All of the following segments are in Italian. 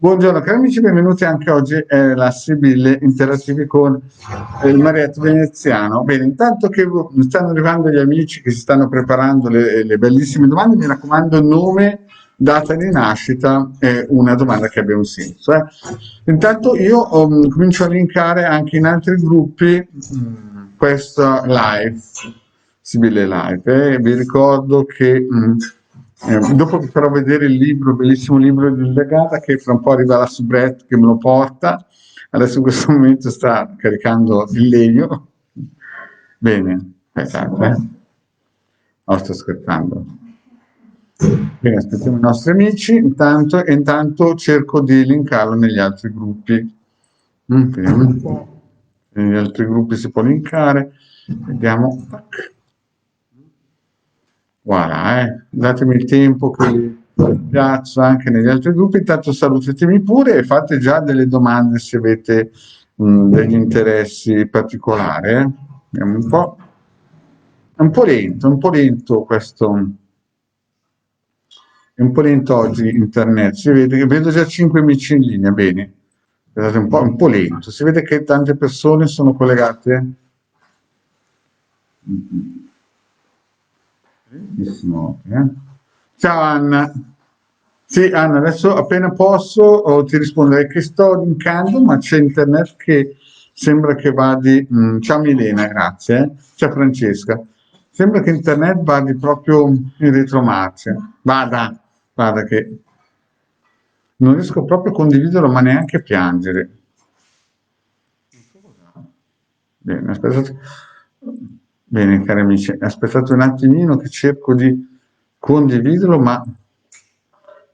Buongiorno cari amici, benvenuti anche oggi alla Sibille Interattivi con il Marietto Veneziano. Bene, intanto che stanno arrivando gli amici che si stanno preparando le bellissime domande, mi raccomando nome, data di nascita e una domanda che abbia un senso. Intanto io comincio a linkare anche in altri gruppi questo live, Sibille Live, e vi ricordo che dopo vi farò vedere il libro, il bellissimo libro di Legata, che fra un po' arriva la soubrette che me lo porta. Adesso in questo momento sta caricando il legno. Bene, aspettate. No, sto scherzando. Bene, aspettiamo i nostri amici, intanto cerco di linkarlo negli altri gruppi. Vediamo un po'. Negli altri gruppi si può linkare. Vediamo. Voilà, datemi il tempo che li piazzo anche negli altri gruppi. Intanto salutatemi pure e fate già delle domande se avete degli interessi particolari. Vediamo un po'. È un po' lento questo. È un po' lento oggi internet. Si vede che vedo già 5 amici in linea. Bene. È un po' lento. Si vede che tante persone sono collegate. Benissimo. Ciao Anna. Sì, Anna, adesso appena posso ti risponderei che sto linkando, ma c'è internet che sembra che vadi. Ciao Milena, grazie. Ciao Francesca. Sembra che internet vadi proprio in retromarcia. Vada che non riesco proprio a condividerlo, ma neanche a piangere. Bene, aspettate. Bene, cari amici, aspettate un attimino che cerco di condividerlo, ma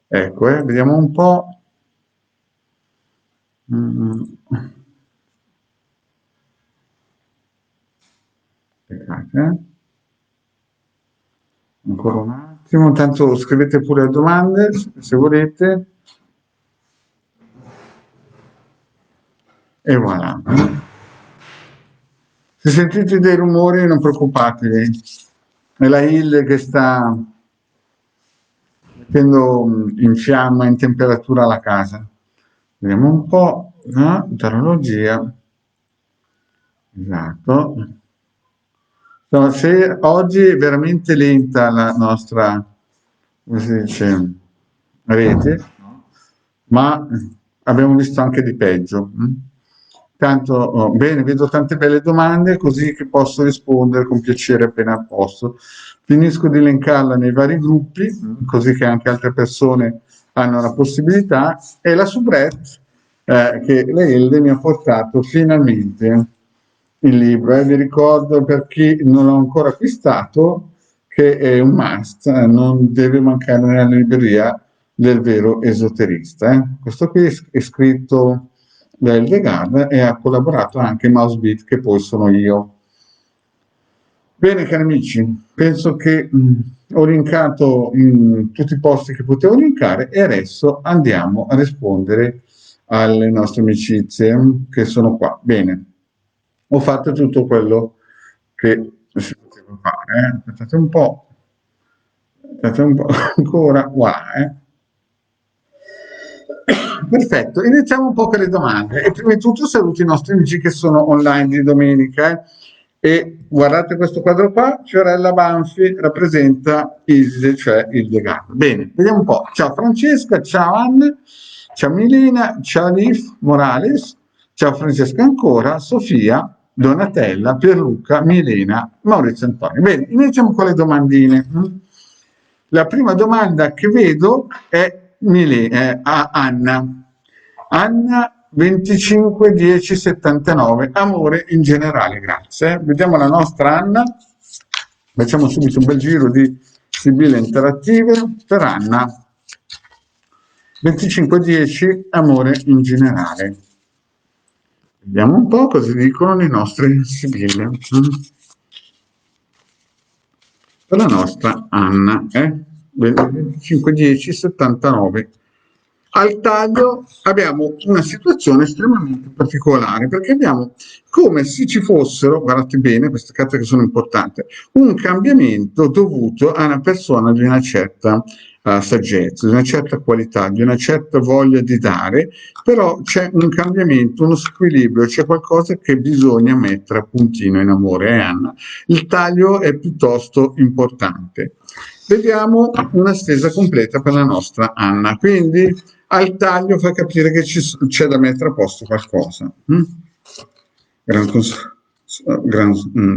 ecco, vediamo un po'. Aspettate, ancora un attimo, intanto scrivete pure le domande se volete. E voilà. Se sentite dei rumori non preoccupatevi, è la Hill che sta mettendo in fiamma, in temperatura la casa. Vediamo un po', terminologia. Esatto. No, se oggi è veramente lenta la nostra, come si dice, rete, ma abbiamo visto anche di peggio. Tanto, bene, vedo tante belle domande così che posso rispondere con piacere appena posso. Finisco di elencarla nei vari gruppi, così che anche altre persone hanno la possibilità, e la soubrette che la Elde mi ha portato finalmente il libro. Vi ricordo per chi non l'ha ancora acquistato che è un must, non deve mancare nella libreria del vero esoterista. Questo qui è scritto da Hildegard e ha collaborato anche Mousebeat, che poi sono io. Bene cari amici, penso che ho linkato in tutti i posti che potevo linkare e adesso andiamo a rispondere alle nostre amicizie che sono qua. Bene, ho fatto tutto quello che si poteva fare. Aspettate un po', ancora, voilà. Perfetto, iniziamo un po' con le domande e prima di tutto saluto i nostri amici che sono online di domenica. E guardate questo quadro qua, Fiorella Banfi rappresenta Iside, cioè il Degato. Bene, vediamo un po'. Ciao Francesca, ciao Anna, ciao Milena, ciao Alif Morales, ciao Francesca ancora, Sofia, Donatella, Pierluca, Milena, Maurizio Antonio. Bene, iniziamo con le domandine. La prima domanda che vedo è a Anna. Anna 25 10 79, amore in generale, grazie. Vediamo la nostra Anna, facciamo subito un bel giro di Sibille interattive per Anna 25 10, amore in generale. Vediamo un po' cosa dicono le nostre Sibille per la nostra Anna, 25 10 79. Al taglio abbiamo una situazione estremamente particolare perché abbiamo come se ci fossero, guardate bene queste carte che sono importanti, un cambiamento dovuto a una persona di una certa saggezza, di una certa qualità, di una certa voglia di dare, però c'è un cambiamento, uno squilibrio, c'è qualcosa che bisogna mettere a puntino in amore, Anna. Il taglio è piuttosto importante. Vediamo una stesa completa per la nostra Anna, quindi al taglio fa capire che c'è da mettere a posto qualcosa.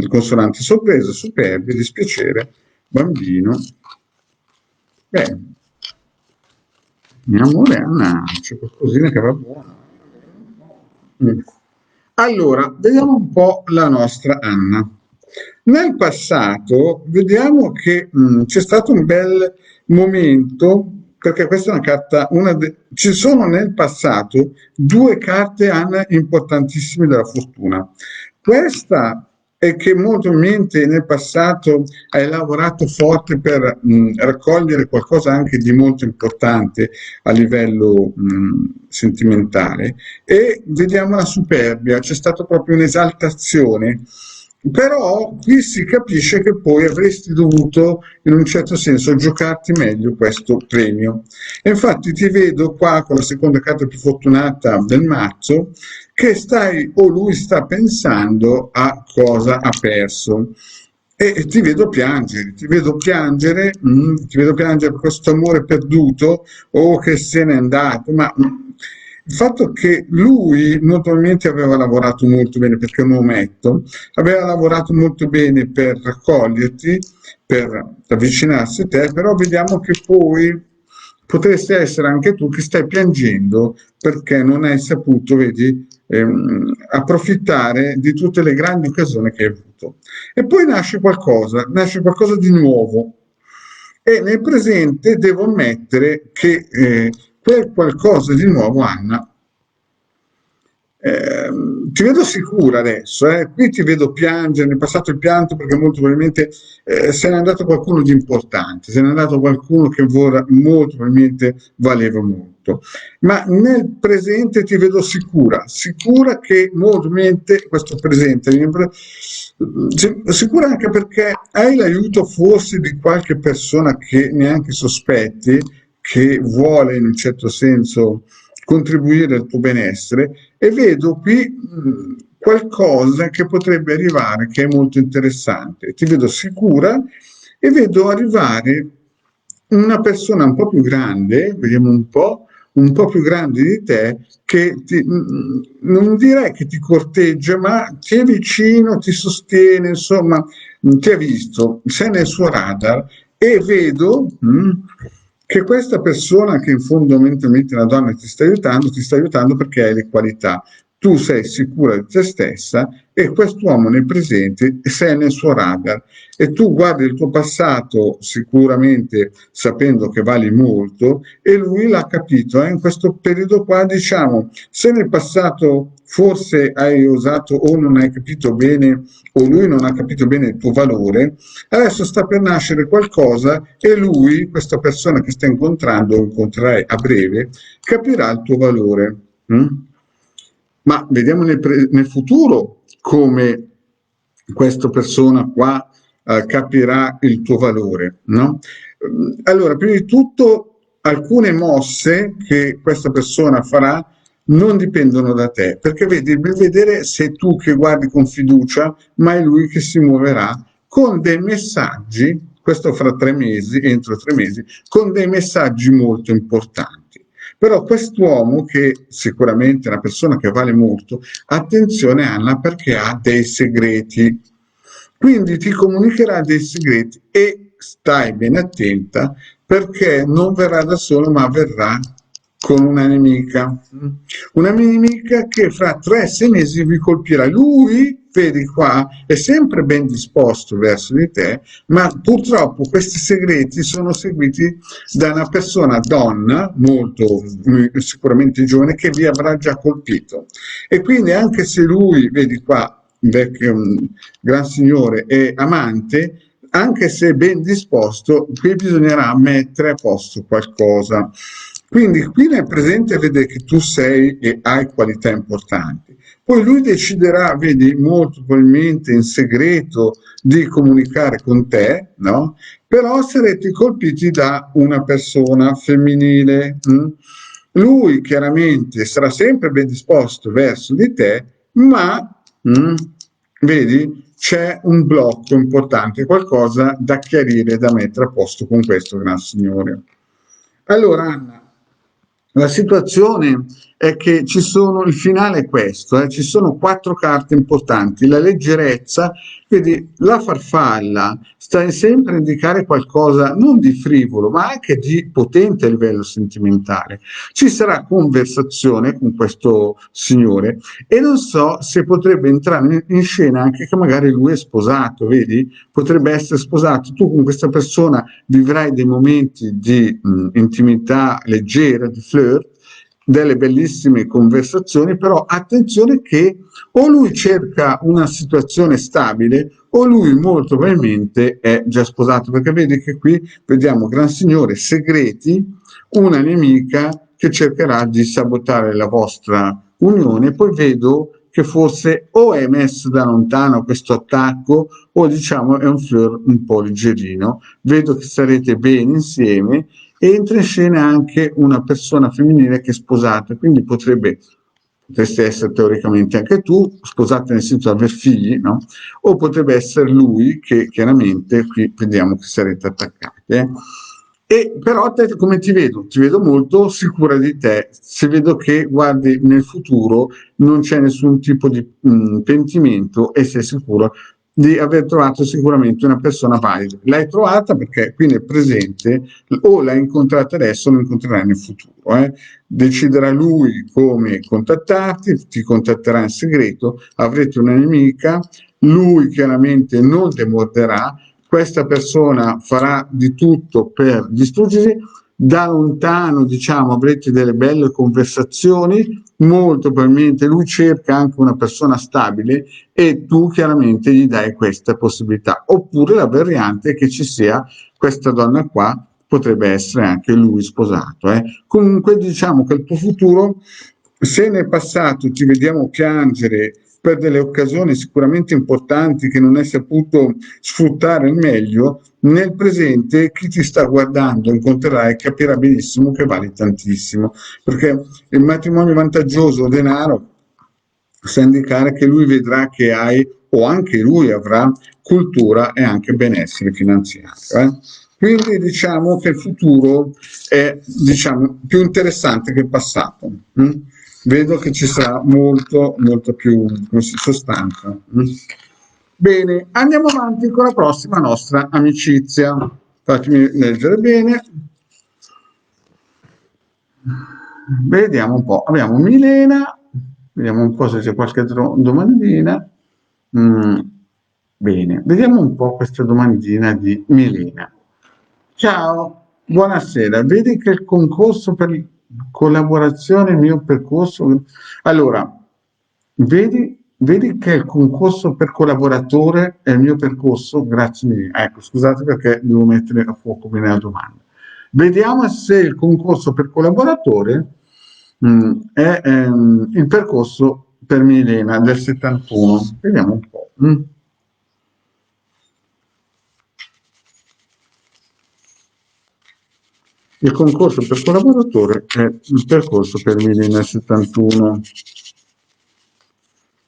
Consonanti sorpresa, superbia, dispiacere, bambino. Beh, mio amore Anna, c'è qualcosina che va buono. Allora, vediamo un po' la nostra Anna. Nel passato vediamo che c'è stato un bel momento, perché questa è una carta, ci sono nel passato due carte Anna importantissime della fortuna. Questa è che molto probabilmente nel passato hai lavorato forte per raccogliere qualcosa anche di molto importante a livello sentimentale, e vediamo la superbia, c'è stata proprio un'esaltazione. Però qui si capisce che poi avresti dovuto in un certo senso giocarti meglio questo premio. E infatti ti vedo qua con la seconda carta più fortunata del mazzo che stai o lui sta pensando a cosa ha perso. E ti vedo piangere, ti vedo piangere per questo amore perduto o che se n'è andato, ma il fatto che lui notoriamente aveva lavorato molto bene, perché è un ometto, aveva lavorato molto bene per raccoglierti, per avvicinarsi a te, però vediamo che poi potresti essere anche tu che stai piangendo perché non hai saputo, vedi, approfittare di tutte le grandi occasioni che hai avuto. E poi nasce qualcosa di nuovo. E nel presente devo ammettere che quel qualcosa di nuovo, Anna, ti vedo sicura adesso, qui ti vedo piangere, nel passato il pianto perché molto probabilmente se n'è andato qualcuno di importante, se n'è andato qualcuno che molto probabilmente valeva molto, ma nel presente ti vedo sicura che molto probabilmente questo presente, sicura anche perché hai l'aiuto forse di qualche persona che neanche sospetti, che vuole in un certo senso contribuire al tuo benessere, e vedo qui qualcosa che potrebbe arrivare che è molto interessante. Ti vedo sicura e vedo arrivare una persona un po' più grande, vediamo un po' più grande di te, che non direi che ti corteggia, ma ti è vicino, ti sostiene, insomma, ti ha visto, sei nel suo radar, e vedo che questa persona che fondamentalmente è una donna ti sta aiutando perché hai le qualità. Tu sei sicura di te stessa e quest'uomo nel presente sei nel suo radar, e tu guardi il tuo passato sicuramente sapendo che vali molto, e lui l'ha capito. In questo periodo qua, diciamo, se nel passato forse hai osato o non hai capito bene, o lui non ha capito bene il tuo valore, adesso sta per nascere qualcosa e lui, questa persona che stai incontrando o incontrerai a breve, capirà il tuo valore. Ma vediamo nel futuro come questa persona qua capirà il tuo valore, no? Allora, prima di tutto, alcune mosse che questa persona farà non dipendono da te, perché vedi, devi vedere se tu che guardi con fiducia, ma è lui che si muoverà con dei messaggi, questo fra 3 mesi, entro 3 mesi, con dei messaggi molto importanti. Però quest'uomo, che sicuramente è una persona che vale molto, attenzione Anna, perché ha dei segreti, quindi ti comunicherà dei segreti, e stai ben attenta perché non verrà da solo ma verrà con una nemica che fra 3-6 mesi vi colpirà. Lui, vedi qua, è sempre ben disposto verso di te, ma purtroppo questi segreti sono seguiti da una persona donna, molto sicuramente giovane, che vi avrà già colpito. E quindi anche se lui, vedi qua, vecchio gran signore, è amante, anche se ben disposto, qui bisognerà mettere a posto qualcosa. Quindi qui nel presente vede che tu sei e hai qualità importanti, Poi lui deciderà, vedi, molto probabilmente in segreto di comunicare con te, no? Però sarete colpiti da una persona femminile. Lui chiaramente sarà sempre ben disposto verso di te, ma vedi, c'è un blocco importante, qualcosa da chiarire, da mettere a posto con questo gran signore. Allora, Anna, la situazione è che il finale è questo, ci sono quattro carte importanti, la leggerezza, vedi, la farfalla sta sempre a indicare qualcosa non di frivolo, ma anche di potente a livello sentimentale. Ci sarà conversazione con questo signore e non so se potrebbe entrare in scena anche che magari lui è sposato, vedi? Potrebbe essere sposato, tu con questa persona vivrai dei momenti di intimità leggera, di flirt, delle bellissime conversazioni, però attenzione che o lui cerca una situazione stabile o lui molto probabilmente è già sposato, perché vedi che qui vediamo gran signore segreti, una nemica che cercherà di sabotare la vostra unione, poi vedo che forse o è messo da lontano questo attacco o diciamo è un flirt un po' leggerino, vedo che sarete bene insieme e entra in scena anche una persona femminile che è sposata, quindi potresti essere teoricamente anche tu, sposata nel senso di aver figli, no? O potrebbe essere lui che chiaramente qui vediamo che sarete attaccati. E però te come ti vedo? Ti vedo molto sicura di te, se vedo che guardi nel futuro non c'è nessun tipo di pentimento e sei sicuro di aver trovato sicuramente una persona valida. L'hai trovata perché qui nel presente o l'hai incontrata adesso o lo incontrerai nel futuro. Deciderà lui come contattarti, ti contatterà in segreto, avrete una nemica, lui chiaramente non demorderà, questa persona farà di tutto per distruggersi, da lontano diciamo avrete delle belle conversazioni, molto probabilmente lui cerca anche una persona stabile e tu chiaramente gli dai questa possibilità, oppure la variante è che ci sia questa donna qua, potrebbe essere anche lui sposato. Comunque diciamo che il tuo futuro, se nel passato ti vediamo piangere per delle occasioni sicuramente importanti che non hai saputo sfruttare al meglio, nel presente chi ti sta guardando incontrerai e capirà benissimo che vale tantissimo, perché il matrimonio vantaggioso denaro sa indicare che lui vedrà che hai o anche lui avrà cultura e anche benessere finanziario. Quindi diciamo che il futuro è diciamo, più interessante che il passato. Vedo che ci sarà molta più sostanza. Bene, andiamo avanti con la prossima nostra amicizia. Fatemi leggere bene. Vediamo un po'. Abbiamo Milena, vediamo un po' se c'è qualche domandina. Bene, vediamo un po' questa domandina di Milena. Ciao, buonasera. Vedi che il concorso per collaborazione, il mio percorso. Allora, vedi che il concorso per collaboratore è il mio percorso? Grazie mille. Ecco, scusate perché devo mettere a fuoco bene la domanda. Vediamo se il concorso per collaboratore è il percorso per Milena del 71. Vediamo un po'. Il concorso per collaboratore è il percorso per Milena 71.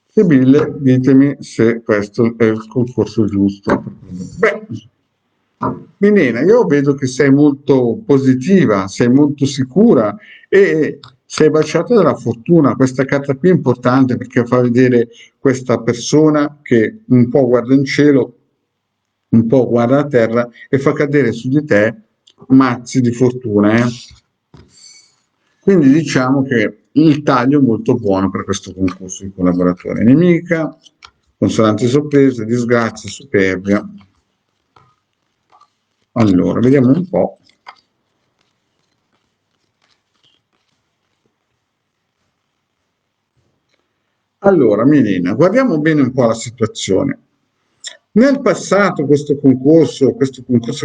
Sibille, ditemi se questo è il concorso giusto. Beh, Milena, io vedo che sei molto positiva, sei molto sicura e sei baciata dalla fortuna. Questa carta qui è importante perché fa vedere questa persona che un po' guarda in cielo, un po' guarda a terra e fa cadere su di te mazzi di fortuna. Quindi diciamo che il taglio è molto buono per questo concorso di collaboratore. Nemica, consonanti sorprese, disgrazia, superbia. Allora, vediamo un po'. Allora, Milena, guardiamo bene un po' la situazione. Nel passato questo concorso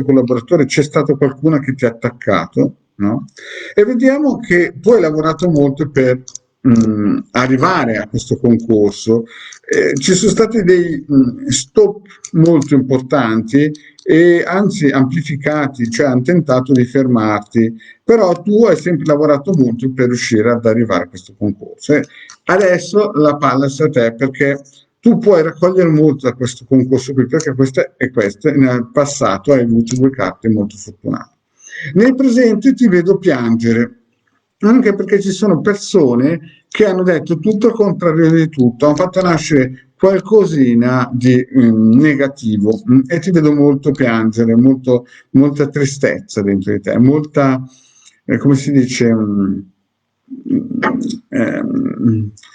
collaboratore, c'è stato qualcuno che ti ha attaccato, no? E vediamo che tu hai lavorato molto per arrivare a questo concorso, ci sono stati dei stop molto importanti e anzi amplificati, cioè hanno tentato di fermarti, però tu hai sempre lavorato molto per riuscire ad arrivare a questo concorso. Adesso la palla sta a te perché tu puoi raccogliere molto da questo concorso qui, perché questo, nel passato hai avuto due carte molto fortunate. Nel presente ti vedo piangere, anche perché ci sono persone che hanno detto tutto il contrario di tutto, hanno fatto nascere qualcosina di negativo e ti vedo molto piangere, molta tristezza dentro di te, molta, come si dice,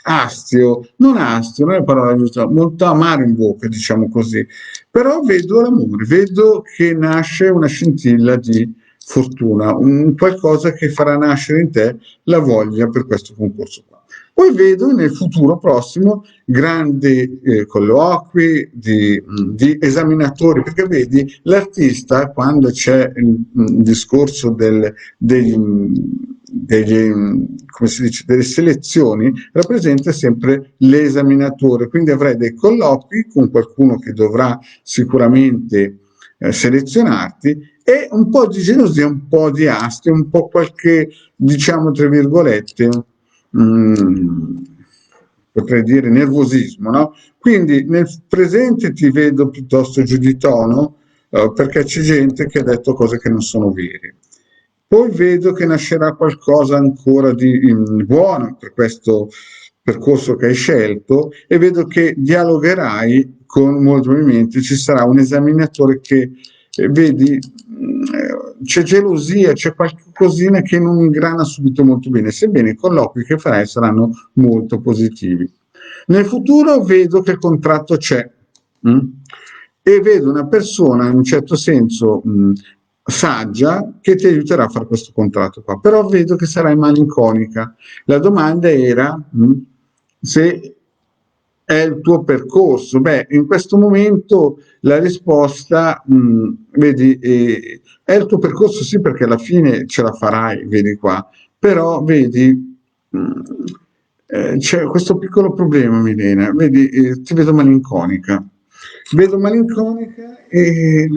astio, non è la parola giusta, molto amaro in bocca, diciamo così. Però vedo l'amore, vedo che nasce una scintilla di fortuna, un qualcosa che farà nascere in te la voglia per questo concorso qua. Poi vedo nel futuro prossimo grandi colloqui di esaminatori, perché vedi l'artista quando c'è il discorso come si dice, delle selezioni, rappresenta sempre l'esaminatore, quindi avrai dei colloqui con qualcuno che dovrà sicuramente selezionarti e un po' di gelosia, un po' di astio, un po' qualche, diciamo, tra virgolette, potrei dire nervosismo, no? Quindi nel presente ti vedo piuttosto giù di tono, perché c'è gente che ha detto cose che non sono vere. Poi vedo che nascerà qualcosa ancora di buono per questo percorso che hai scelto e vedo che dialogherai con molti movimenti, ci sarà un esaminatore che vedi c'è gelosia, c'è qualcosina che non ingrana subito molto bene, sebbene i colloqui che farai saranno molto positivi. Nel futuro vedo che il contratto c'è e vedo una persona in un certo senso saggia che ti aiuterà a fare questo contratto qua, però vedo che sarai malinconica. La domanda era se è il tuo percorso. Beh, in questo momento la risposta, vedi, è il tuo percorso sì perché alla fine ce la farai, vedi qua, però vedi, c'è questo piccolo problema, Milena, vedi, ti vedo malinconica e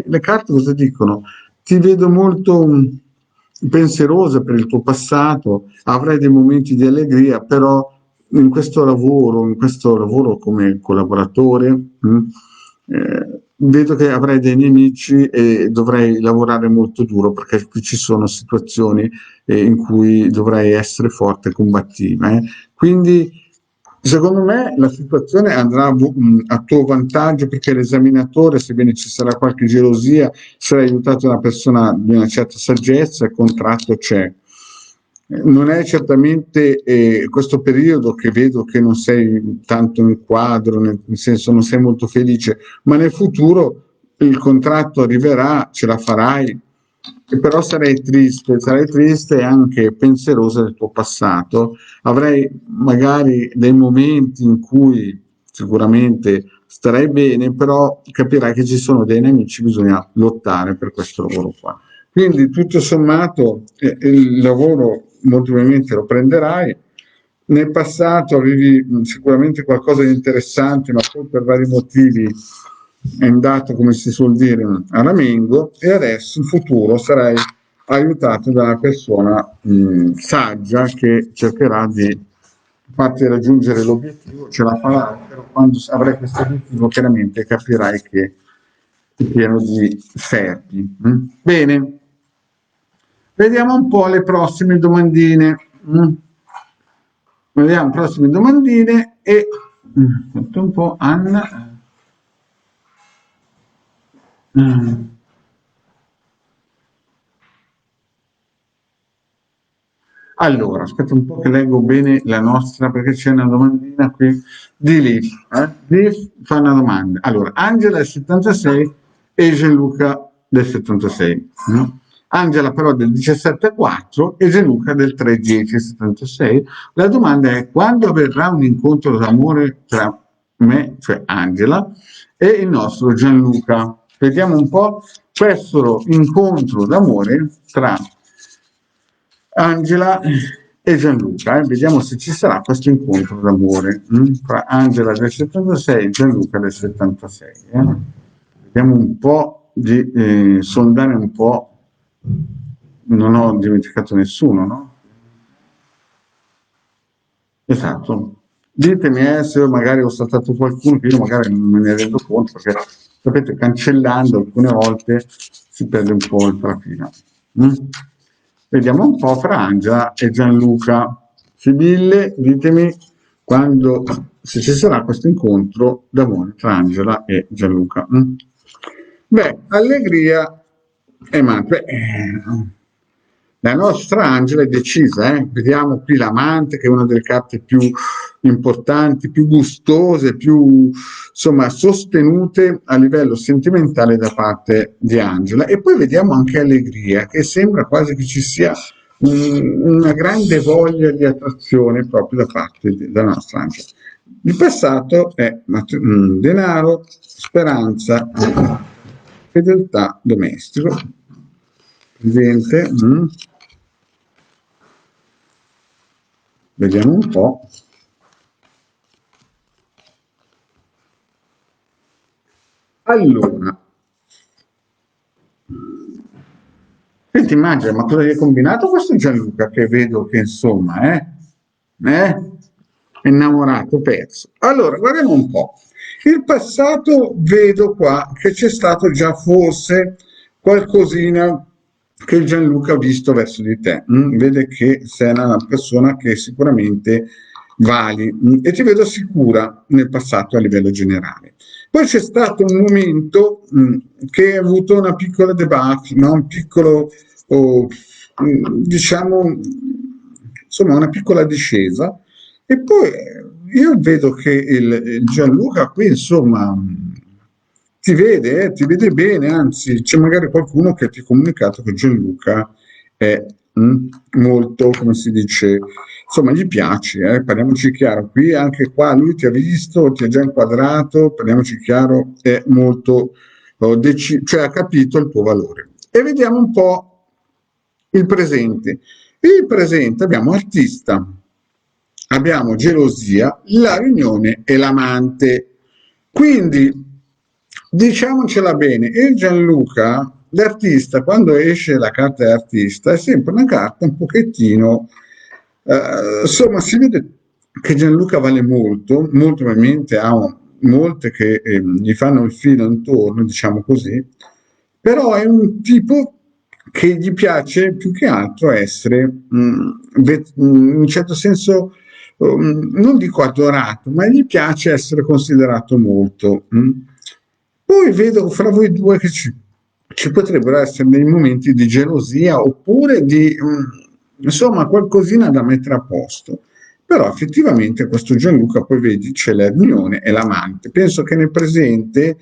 le carte cosa dicono? Ti vedo molto pensierosa per il tuo passato, avrai dei momenti di allegria, però in questo lavoro come collaboratore, vedo che avrai dei nemici e dovrai lavorare molto duro perché qui ci sono situazioni in cui dovrai essere forte e combattiva. Quindi secondo me la situazione andrà a tuo vantaggio perché l'esaminatore, sebbene ci sarà qualche gelosia, sarà aiutato da una persona di una certa saggezza, il contratto c'è. Non è certamente questo periodo che vedo che non sei tanto in quadro, nel senso non sei molto felice, ma nel futuro il contratto arriverà, ce la farai, e però sarai triste e anche pensierosa del tuo passato. Avrai magari dei momenti in cui sicuramente starai bene, però capirai che ci sono dei nemici, bisogna lottare per questo lavoro qua. Quindi tutto sommato il lavoro molto probabilmente lo prenderai. Nel passato avevi sicuramente qualcosa di interessante, ma poi per vari motivi è andato, come si suol dire, a ramengo e adesso in futuro sarai aiutato da una persona saggia che cercherà di farti raggiungere l'obiettivo, ce la farà, però quando avrai questo obiettivo chiaramente capirai che è pieno di ferri. Bene, vediamo un po' le prossime domandine. Vediamo le prossime domandine e aspetta un po', Anna. Allora, aspetta un po' che leggo bene la nostra, perché c'è una domandina qui di Liv. Liv fa una domanda. Allora, Angela del 76 e Gianluca del 76. No? Angela però del 17,4 e Gianluca del 3,10,76. La domanda è: quando avverrà un incontro d'amore tra me, cioè Angela, e il nostro Gianluca? Vediamo un po' questo incontro d'amore tra Angela e Gianluca, vediamo se ci sarà questo incontro d'amore fra Angela del 76 e Gianluca del 76. Vediamo un po' di sondare un po', non ho dimenticato nessuno, no? Esatto. Ditemi se magari ho saltato qualcuno, che io magari non me ne rendo conto, perché sapete, cancellando alcune volte si perde un po' il trafilo. Vediamo un po' fra Angela e Gianluca. Sibille, ditemi quando, se ci sarà questo incontro d'amore tra Angela e Gianluca. Beh, allegria e mate. La nostra Angela è decisa, vediamo qui l'amante, che è una delle carte più importanti, più gustose, più insomma sostenute a livello sentimentale da parte di Angela. E poi vediamo anche allegria, che sembra quasi che ci sia una grande voglia di attrazione proprio da parte della nostra Angela. Il passato è denaro, speranza, fedeltà, domestico. Presente. Vediamo un po'. Allora, senti, immagina, ma cosa gli è combinato questo Gianluca, che vedo che insomma è innamorato, perso. Allora, guardiamo un po'. Il passato vedo qua che c'è stato già forse qualcosina che Gianluca ha visto verso di te. Vede che sei una persona che sicuramente vali e ti vedo sicura nel passato a livello generale. Poi c'è stato un momento che ha avuto una piccola debacle, no? Un piccolo, diciamo, insomma, una piccola discesa. E poi io vedo che il Gianluca qui, insomma, ti vede bene, anzi, c'è magari qualcuno che ti ha comunicato che Gianluca è molto, come si dice, insomma, gli piace, parliamoci chiaro, qui anche qua lui ti ha visto, ti ha già inquadrato, parliamoci chiaro, è molto, cioè ha capito il tuo valore. E vediamo un po' il presente. Il presente abbiamo artista, abbiamo gelosia, la riunione e l'amante. Quindi diciamocela bene, il Gianluca, l'artista, quando esce la carta dell'artista, è sempre una carta un pochettino, insomma, si vede che Gianluca vale molto, molto probabilmente ha molte che gli fanno il filo intorno, diciamo così, però è un tipo che gli piace più che altro essere, in un certo senso, non dico adorato, ma gli piace essere considerato molto. Poi vedo fra voi due che ci potrebbero essere dei momenti di gelosia oppure di, insomma, qualcosina da mettere a posto. Però effettivamente questo Gianluca, poi vedi, c'è la riunione e l'amante. Penso che nel presente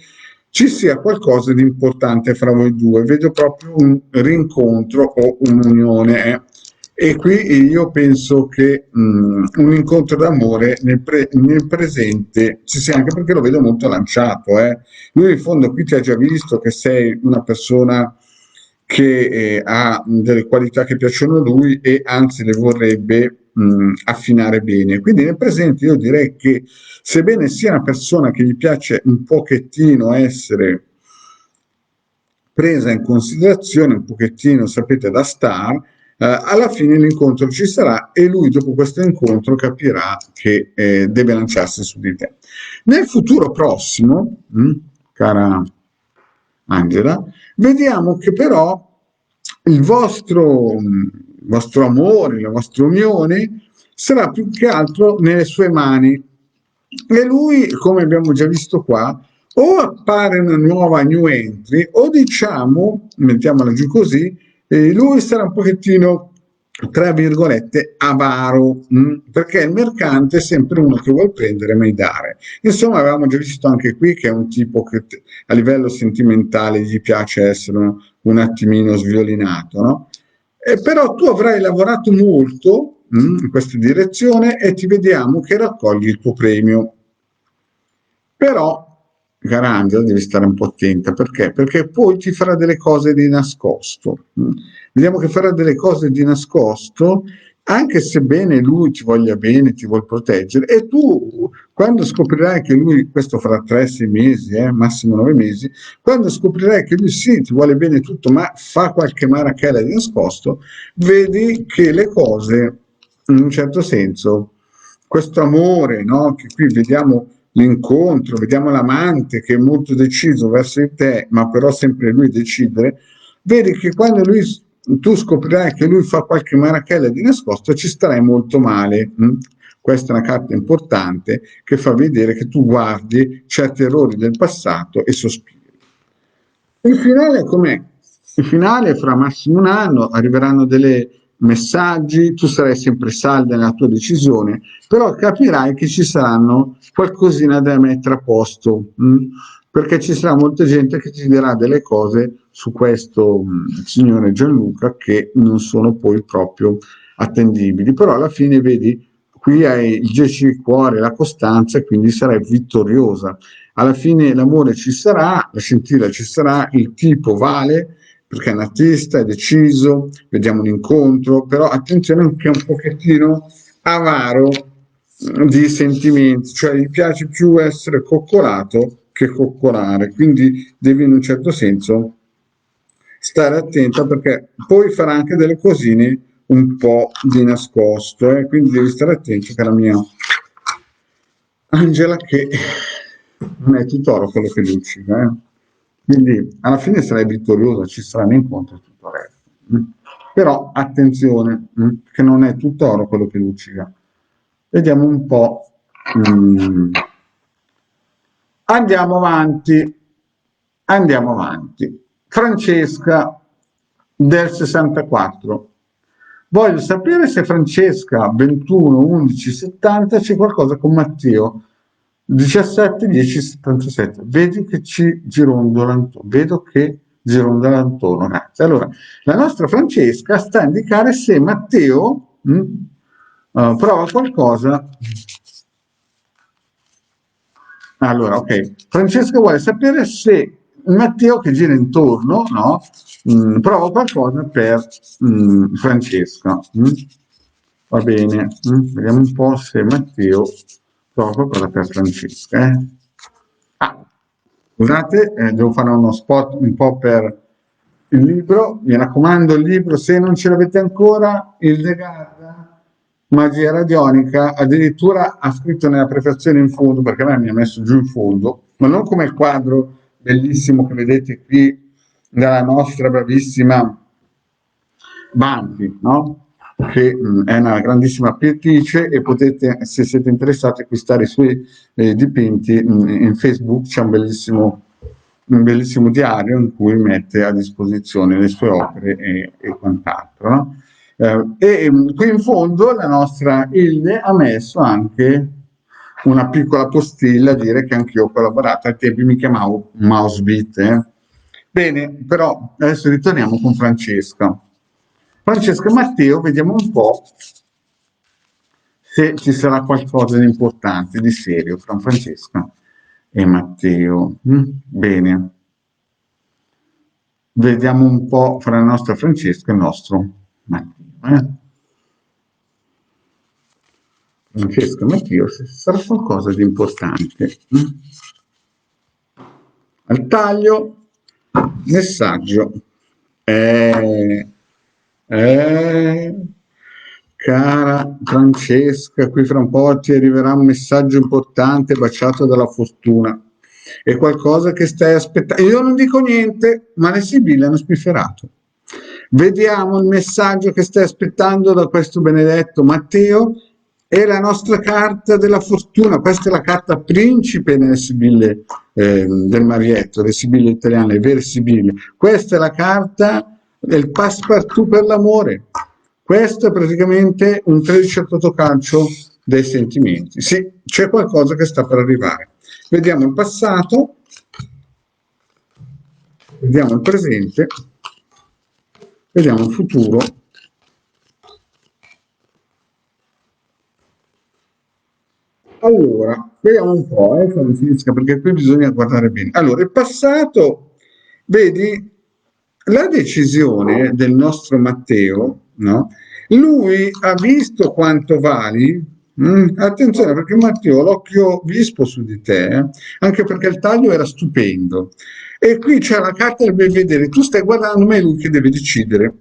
ci sia qualcosa di importante fra voi due. Vedo proprio un rincontro o un'unione. E qui io penso che un incontro d'amore nel presente ci sia, anche perché lo vedo molto lanciato. Lui in fondo qui ti ha già visto che sei una persona che ha delle qualità che piacciono a lui e anzi le vorrebbe affinare bene. Quindi nel presente io direi che sebbene sia una persona che gli piace un pochettino essere presa in considerazione, un pochettino, sapete, da star, alla fine l'incontro ci sarà e lui dopo questo incontro capirà che deve lanciarsi su di te. Nel futuro prossimo, cara Angela, vediamo che però il vostro amore, la vostra unione sarà più che altro nelle sue mani. E lui, come abbiamo già visto qua, o appare una nuova new entry, o diciamo, mettiamola giù così, lui sarà un pochettino, tra virgolette, avaro, perché il mercante è sempre uno che vuol prendere e mai dare. Insomma, avevamo già visto anche qui che è un tipo che a livello sentimentale gli piace essere un attimino sviolinato, no? Però tu avrai lavorato molto in questa direzione e ti vediamo che raccogli il tuo premio. Però, cara Angela, devi stare un po' attenta, perché? Perché poi ti farà delle cose di nascosto. Vediamo che farà delle cose di nascosto anche sebbene lui ti voglia bene, ti vuol proteggere, e tu quando scoprirai che lui, questo fra 3-6 mesi, massimo 9 mesi, quando scoprirai che lui sì, ti vuole bene tutto, ma fa qualche marachella di nascosto, vedi che le cose, in un certo senso, questo amore, no? Che qui vediamo l'incontro, vediamo l'amante che è molto deciso verso di te, ma però sempre lui decidere, vedi che quando tu scoprirai che lui fa qualche marachella di nascosto, ci starai molto male. Questa è una carta importante che fa vedere che tu guardi certi errori del passato e sospiri. Il finale com'è? Il finale fra massimo un anno arriveranno dei messaggi, tu sarai sempre salda nella tua decisione, però capirai che ci saranno qualcosina da mettere a posto, perché ci sarà molta gente che ti dirà delle cose su questo signore Gianluca che non sono poi proprio attendibili, però alla fine vedi, qui hai il 10 di cuore, la costanza e quindi sarai vittoriosa. Alla fine l'amore ci sarà, la scintilla ci sarà, il tipo vale perché è un artista, è deciso, vediamo un incontro, però attenzione che è un pochettino avaro di sentimenti, cioè gli piace più essere coccolato che coccolare, quindi devi in un certo senso stare attenta perché poi farà anche delle cosine un po' di nascosto, quindi devi stare attento, cara mia Angela, che non è tutt'oro quello che luccica, quindi alla fine sarai vittoriosa, ci saranno incontri e tutto il resto. Però attenzione, che non è tutt'oro quello che luccica. Vediamo un po'. Andiamo avanti, andiamo avanti. Francesca del 64. Voglio sapere se Francesca 21 11 70 c'è qualcosa con Matteo 17 10 77. Vedi che ci girondola intorno. Vedo che girondola intorno. Grazie. Allora, la nostra Francesca sta a indicare se Matteo prova qualcosa. Allora, ok. Francesca vuole sapere se Matteo che gira intorno, no? Prova qualcosa per Francesca. Va bene. Vediamo un po' se Matteo prova qualcosa per Francesca. Ah, scusate, devo fare uno spot un po' per il libro. Mi raccomando, il libro, se non ce l'avete ancora, il De Garda, Magia radionica, addirittura ha scritto nella prefazione in fondo, perché a me mi ha messo giù in fondo, ma non come il quadro bellissimo che vedete qui dalla nostra bravissima Banfi, no? Che è una grandissima pittrice e potete, se siete interessati, acquistare i suoi dipinti in Facebook. C'è un bellissimo diario in cui mette a disposizione le sue opere e quant'altro, no? Qui in fondo la nostra Ilde ha messo anche una piccola postilla a dire che anch'io ho collaborato, ai tempi mi chiamavo Mousebit. Bene, però adesso ritorniamo con Francesca. Francesca e Matteo, vediamo un po' se ci sarà qualcosa di importante, di serio, fra Francesca e Matteo. Bene. Vediamo un po' fra la nostra Francesca e il nostro Matteo. Francesca e Matteo, se sarà qualcosa di importante. Al taglio, messaggio. Cara Francesca, qui fra un po' ti arriverà un messaggio importante baciato dalla fortuna. È qualcosa che stai aspettando. Io non dico niente, ma le sibille hanno spifferato. Vediamo il messaggio che stai aspettando da questo benedetto Matteo. È la nostra carta della fortuna. Questa è la carta principe nelle sibille del Marietto, le sibille italiane, le vere sibille. Questa è la carta del passepartout per l'amore. Questo è praticamente un 13 a Totocalcio dei sentimenti. Sì, c'è qualcosa che sta per arrivare. Vediamo il passato, vediamo il presente, vediamo il futuro. Allora, vediamo un po', quando finisca, perché qui bisogna guardare bene. Allora, il passato, vedi, la decisione del nostro Matteo, no? lui ha visto quanto vali. Attenzione perché Matteo ha l'occhio vispo su di te, anche perché il taglio era stupendo. E qui c'è la carta del ben vedere, tu stai guardando, ma è lui che deve decidere.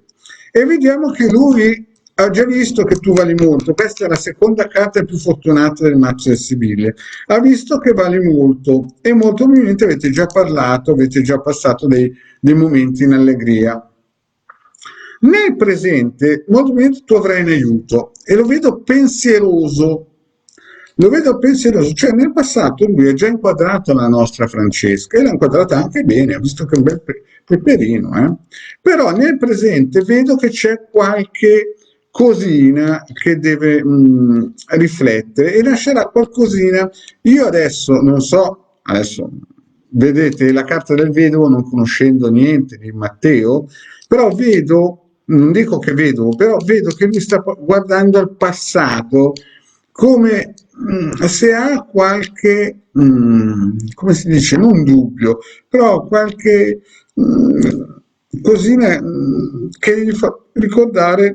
E vediamo che lui ha già visto che tu vali molto. Questa è la seconda carta più fortunata del mazzo del Sibille. Ha visto che vali molto e molto probabilmente avete già parlato, avete già passato dei momenti in allegria. Nel presente, molto probabilmente tu avrai un aiuto e lo vedo pensieroso, cioè nel passato lui ha già inquadrato la nostra Francesca e l'ha inquadrata anche bene, ha visto che è un bel peperino, però nel presente vedo che c'è qualche cosina che deve riflettere e lascerà qualcosina. Io adesso non so, adesso vedete la carta del vedovo non conoscendo niente di Matteo, però vedo, non dico che vedo, però vedo che lui sta guardando al passato come se ha qualche, come si dice, non dubbio, però qualche cosina che gli fa ricordare,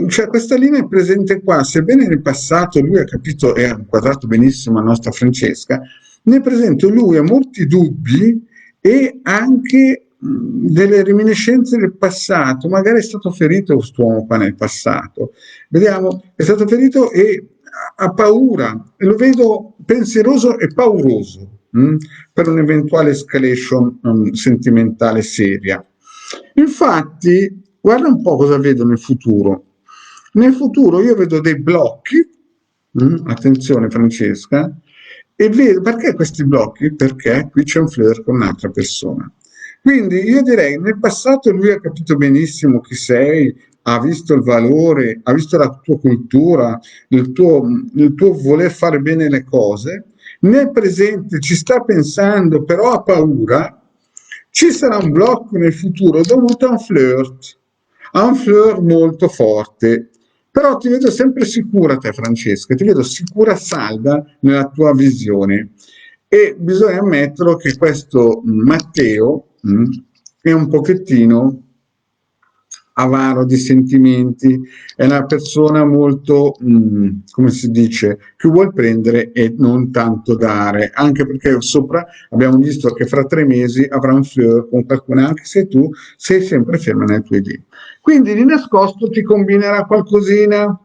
cioè questa linea è presente qua, sebbene nel passato lui ha capito e ha inquadrato benissimo la nostra Francesca, nel presente lui ha molti dubbi e anche delle reminiscenze del passato, magari è stato ferito quest'uomo qua nel passato, vediamo, è stato ferito e ha paura, e lo vedo pensieroso e pauroso per un'eventuale escalation sentimentale seria. Infatti, guarda un po' cosa vedo nel futuro. Nel futuro io vedo dei blocchi, attenzione Francesca, e vedo perché questi blocchi? Perché qui c'è un flirt con un'altra persona. Quindi io direi, nel passato lui ha capito benissimo chi sei, ha visto il valore, ha visto la tua cultura, il tuo voler fare bene le cose, nel presente ci sta pensando, però ha paura, ci sarà un blocco nel futuro dovuto a un flirt molto forte. Però ti vedo sempre sicura te, Francesca, ti vedo sicura e salda nella tua visione. E bisogna ammetterlo che questo Matteo è un pochettino avaro di sentimenti, è una persona molto, come si dice, che vuol prendere e non tanto dare, anche perché sopra abbiamo visto che fra 3 mesi avrà un flirt con qualcuno, anche se tu sei sempre ferma nelle tue idee. Quindi di nascosto ti combinerà qualcosina,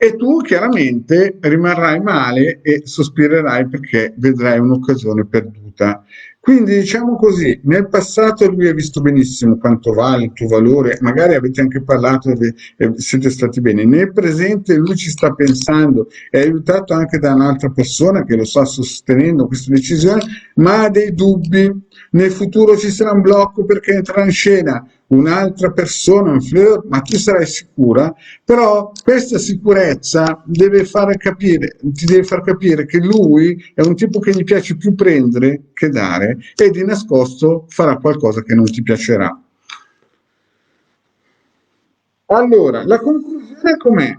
e tu chiaramente rimarrai male e sospirerai perché vedrai un'occasione perduta. Quindi diciamo così, nel passato lui ha visto benissimo quanto vale il tuo valore, magari avete anche parlato e siete stati bene. Nel presente lui ci sta pensando, è aiutato anche da un'altra persona che lo sta sostenendo questa decisione, ma ha dei dubbi. Nel futuro ci sarà un blocco perché entrerà in scena un'altra persona, un flirt, ma tu sarai sicura, però questa sicurezza ti deve far capire che lui è un tipo che gli piace più prendere che dare e di nascosto farà qualcosa che non ti piacerà. Allora, la conclusione com'è?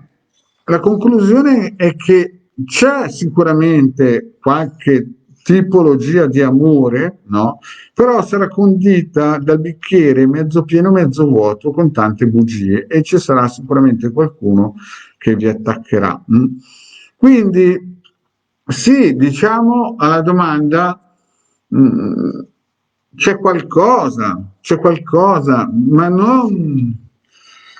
La conclusione è che c'è sicuramente qualche tipologia di amore, no? Però sarà condita dal bicchiere mezzo pieno, mezzo vuoto, con tante bugie e ci sarà sicuramente qualcuno che vi attaccherà. Quindi, sì, diciamo alla domanda, mm, c'è qualcosa, ma non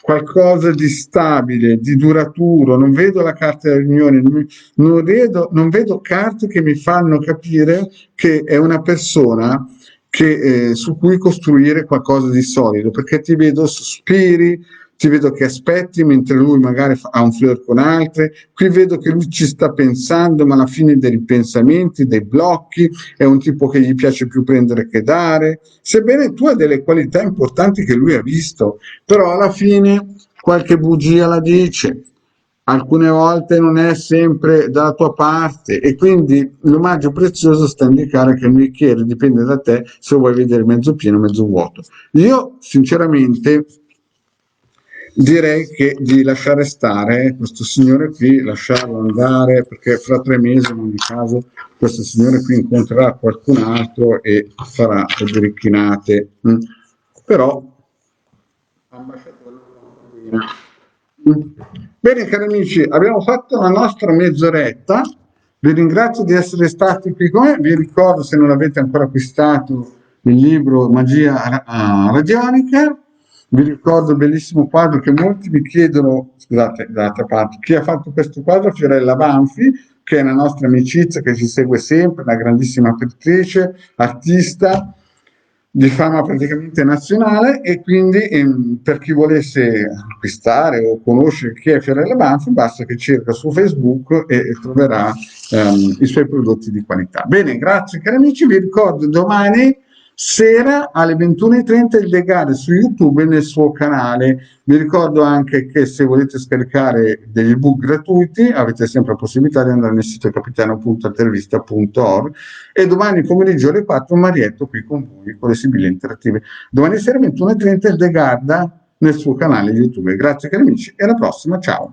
qualcosa di stabile, di duraturo. Non vedo la carta della riunione, non vedo carte che mi fanno capire che è una persona su cui costruire qualcosa di solido, perché ti vedo sospiri, ti vedo che aspetti mentre lui magari ha un flirt con altre, qui vedo che lui ci sta pensando, ma alla fine dei ripensamenti, dei blocchi, è un tipo che gli piace più prendere che dare, sebbene tu hai delle qualità importanti che lui ha visto, però alla fine qualche bugia la dice, alcune volte non è sempre dalla tua parte e quindi l'omaggio prezioso sta a indicare che il bicchiere dipende da te se lo vuoi vedere mezzo pieno o mezzo vuoto. Io sinceramente direi che di lasciare stare questo signore qui, lasciarlo andare perché fra 3 mesi in ogni caso questo signore qui incontrerà qualcun altro e farà delle ricchinate. Però Bene cari amici, abbiamo fatto la nostra mezz'oretta, vi ringrazio di essere stati qui con me, vi ricordo se non avete ancora acquistato il libro Magia radionica, vi ricordo il bellissimo quadro che molti mi chiedono, scusate, dall'altra parte, chi ha fatto questo quadro? Fiorella Banfi, che è una nostra amicizia che ci segue sempre, una grandissima pittrice, artista di fama praticamente nazionale e quindi per chi volesse acquistare o conoscere chi è Fiorella Banfi basta che cerca su Facebook e troverà i suoi prodotti di qualità. Bene, grazie cari amici, vi ricordo domani sera alle 21:30 il legale su YouTube nel suo canale. Vi ricordo anche che se volete scaricare degli ebook gratuiti avete sempre la possibilità di andare nel sito capitano.altervista.org e domani pomeriggio alle 4 Marietto qui con voi con le sibille interattive. Domani sera 21:30 il De Garda nel suo canale YouTube. Grazie cari amici e alla prossima, ciao!